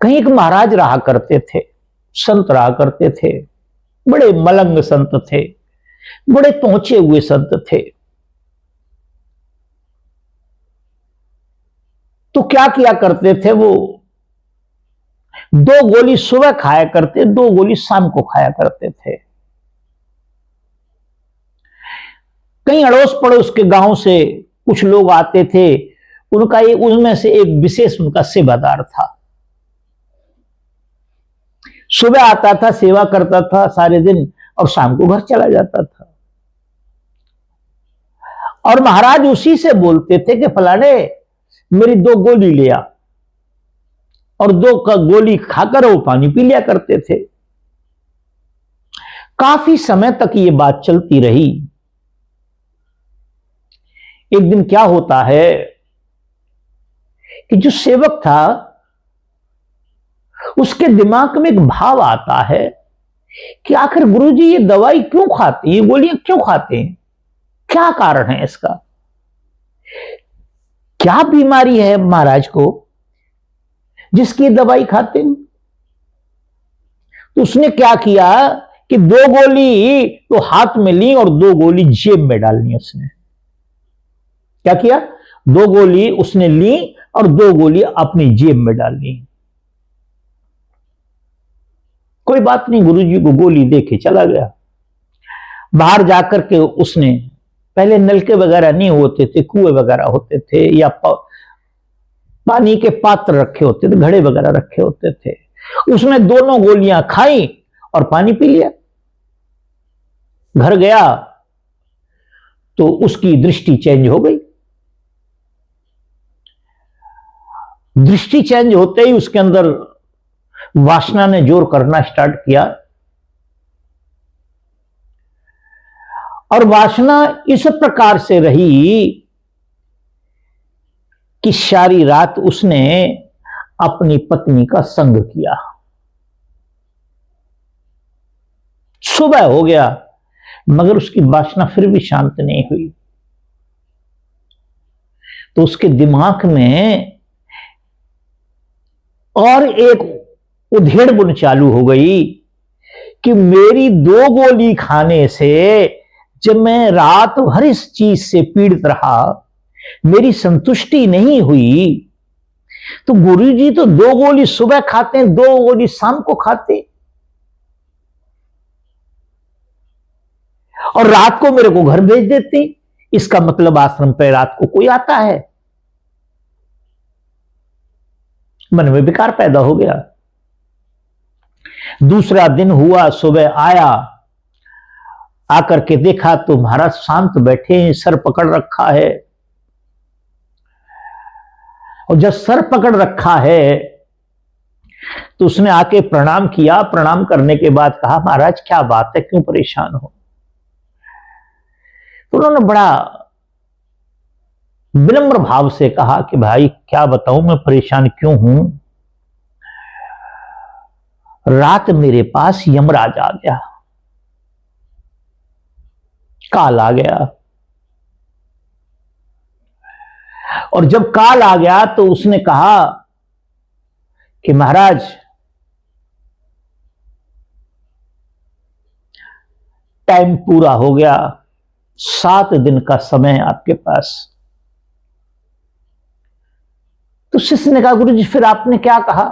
कहीं एक महाराज रहा करते थे, संत रहा करते थे, बड़े मलंग संत थे, बड़े पहुंचे हुए संत थे। तो क्या किया करते थे वो, 2 गोली सुबह खाया करते, 2 गोली शाम को खाया करते थे। कई अड़ोस पड़ोस के गांव से कुछ लोग आते थे, उनका उनमें से एक विशेष उनका सेवादार था। सुबह आता था, सेवा करता था सारे दिन और शाम को घर चला जाता था। और महाराज उसी से बोलते थे कि फलाने मेरी 2 गोली ले आ, और 2 का गोली खाकर वो पानी पी लिया करते थे। काफी समय तक ये बात चलती रही। एक दिन क्या होता है कि जो सेवक था उसके दिमाग में एक भाव आता है कि आखिर गुरुजी ये दवाई क्यों खाते हैं, ये गोलियां क्यों खाते हैं, क्या कारण है इसका, क्या बीमारी है महाराज को जिसकी दवाई खाते हैं। तो उसने क्या किया कि 2 गोली तो हाथ में ली और 2 गोली जेब में डालनी। उसने क्या किया, 2 गोली उसने ली और 2 गोली अपनी जेब में डाल ली। कोई बात नहीं, गुरुजी को गोली देके चला गया। बाहर जाकर के उसने, पहले नलके वगैरह नहीं होते थे, कुएं वगैरह होते थे या पानी के पात्र रखे होते थे, घड़े वगैरह रखे होते थे। उसने दोनों गोलियां खाई और पानी पी लिया। घर गया तो उसकी दृष्टि चेंज हो गई। दृष्टि चेंज होते ही उसके अंदर वासना ने जोर करना स्टार्ट किया, और वासना इस प्रकार से रही कि सारी रात उसने अपनी पत्नी का संग किया। सुबह हो गया मगर उसकी वासना फिर भी शांत नहीं हुई। तो उसके दिमाग में और एक उधेड़ बुन चालू हो गई कि मेरी 2 गोली खाने से जब मैं रात भर इस चीज से पीड़ित रहा, मेरी संतुष्टि नहीं हुई, तो गुरुजी तो 2 गोली सुबह खाते हैं, 2 गोली शाम को खाते, और रात को मेरे को घर भेज देते। इसका मतलब आश्रम पे रात को कोई आता है। मन में विकार पैदा हो गया। दूसरा दिन हुआ, सुबह आया, आकर के देखा तो महाराज शांत बैठे हैं, सर पकड़ रखा है। और जब सर पकड़ रखा है तो उसने आके प्रणाम किया। प्रणाम करने के बाद कहा, महाराज क्या बात है, क्यों परेशान हो। तो उन्होंने बड़ा विनम्र भाव से कहा कि भाई क्या बताऊं मैं परेशान क्यों हूं। रात मेरे पास यमराज आ गया, काल आ गया, और जब काल आ गया तो उसने कहा कि महाराज टाइम पूरा हो गया, 7 दिन का समय है आपके पास। तो शिष्य ने कहा, गुरुजी फिर आपने क्या कहा।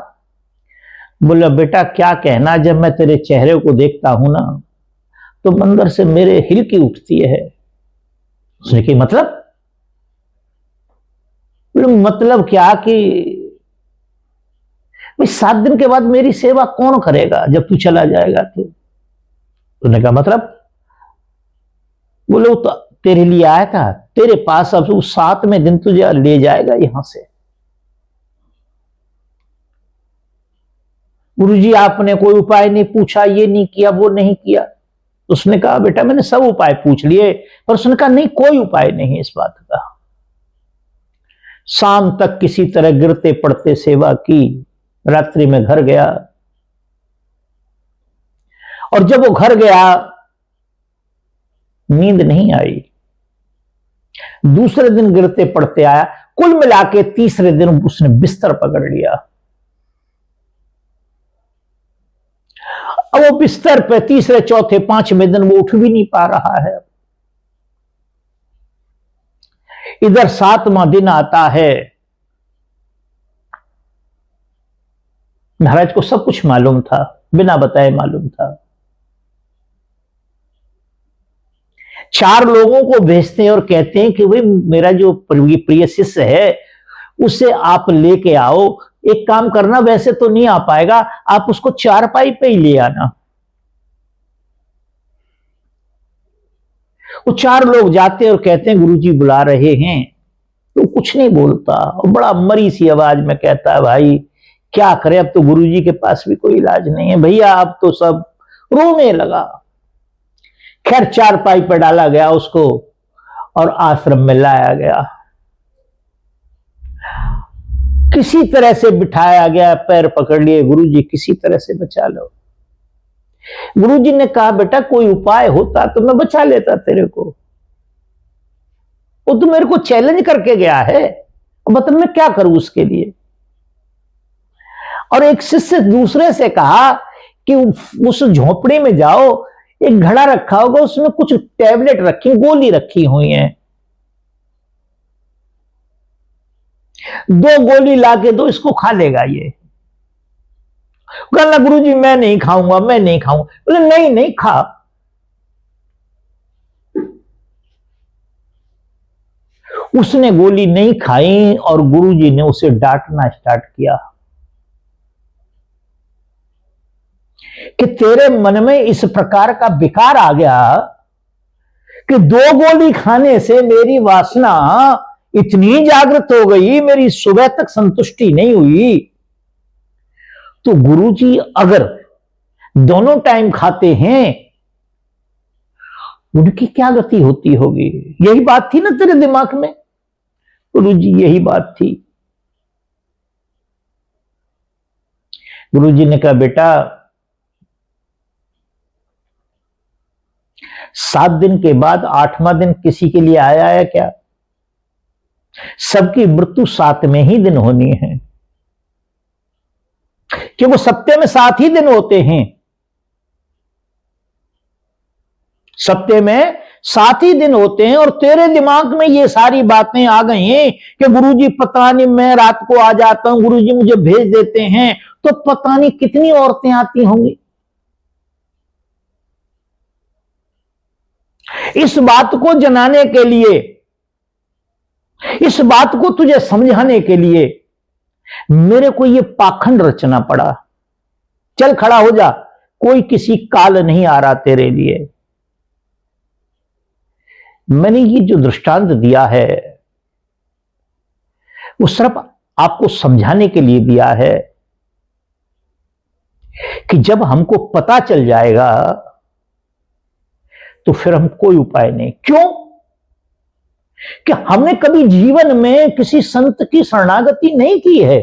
बोला, बेटा क्या कहना, जब मैं तेरे चेहरे को देखता हूं ना तो अंदर से मेरे हिलकी उठती है। उसने कहा मतलब। मतलब क्या कि भाई 7 दिन के बाद मेरी सेवा कौन करेगा जब तू चला जाएगा। तो उसने कहा मतलब। बोले, वो तो तेरे लिए आया था, तेरे पास अब 7वें दिन तुझे ले जाएगा यहां से। गुरुजी आपने कोई उपाय नहीं पूछा, ये नहीं किया, वो नहीं किया। उसने कहा, बेटा मैंने सब उपाय पूछ लिए, पर उसने कहा नहीं, कोई उपाय नहीं इस बात का। शाम तक किसी तरह गिरते पड़ते सेवा की, रात्रि में घर गया, और जब वो घर गया नींद नहीं आई। दूसरे दिन गिरते पड़ते आया, कुल मिला के तीसरे दिन उसने बिस्तर पकड़ लिया। अब वो बिस्तर पे तीसरे चौथे पांचवें दिन वो उठ भी नहीं पा रहा है। इधर 7वां दिन आता है। महाराज को सब कुछ मालूम था, बिना बताए मालूम था। 4 लोगों को भेजते हैं और कहते हैं कि भाई मेरा जो प्रिय शिष्य है उसे आप लेके आओ। एक काम करना, वैसे तो नहीं आ पाएगा, आप उसको 4पाई पे ही ले आना। वो 4 लोग जाते हैं और कहते हैं गुरुजी बुला रहे हैं। तो कुछ नहीं बोलता और बड़ा मरी सी आवाज में कहता है भाई क्या करें, अब तो गुरुजी के पास भी कोई इलाज नहीं है भैया, अब तो सब। रोने लगा। खैर 4पाई पर डाला गया उसको और आश्रम में लाया गया। किसी तरह से बिठाया गया, पैर पकड़ लिए, गुरुजी किसी तरह से बचा लो। गुरुजी ने कहा बेटा कोई उपाय होता तो मैं बचा लेता तेरे को, वो तो मेरे को चैलेंज करके गया है, बता मैं क्या करूं उसके लिए। और एक शिष्य दूसरे से कहा कि उस झोपड़ी में जाओ, एक घड़ा रखा होगा उसमें कुछ टैबलेट रखी, गोली रखी हुई है, 2 गोली लाके दो, इसको खा लेगा ये। कहना गुरुजी मैं नहीं खाऊंगा, मैं नहीं खाऊंगा। बोले नहीं नहीं खा। उसने गोली नहीं खाई और गुरुजी ने उसे डांटना स्टार्ट किया कि तेरे मन में इस प्रकार का विकार आ गया कि 2 गोली खाने से मेरी वासना इतनी जागृत हो गई, मेरी सुबह तक संतुष्टि नहीं हुई। तो गुरुजी अगर दोनों टाइम खाते हैं उनकी क्या गति होती होगी। यही बात थी ना तेरे दिमाग में। गुरुजी यही बात थी। गुरुजी ने कहा बेटा 7 दिन के बाद 8वां दिन किसी के लिए आया है क्या? सबकी मृत्यु 7वें ही दिन होनी है, क्योंकि सप्ताह में 7 ही दिन होते हैं। सप्ताह में 7 ही दिन होते हैं और तेरे दिमाग में ये सारी बातें आ गई हैं कि गुरुजी पता नहीं मैं रात को आ जाता हूं, गुरुजी मुझे भेज देते हैं, तो पता नहीं कितनी औरतें आती होंगी। इस बात को जनाने के लिए, इस बात को तुझे समझाने के लिए मेरे को यह पाखंड रचना पड़ा। चल खड़ा हो जा, कोई किसी काल नहीं आ रहा तेरे लिए। मैंने ये जो दृष्टांत दिया है वो सिर्फ आपको समझाने के लिए दिया है कि जब हमको पता चल जाएगा तो फिर हम कोई उपाय नहीं। क्यों? कि हमने कभी जीवन में किसी संत की शरणागति नहीं की है।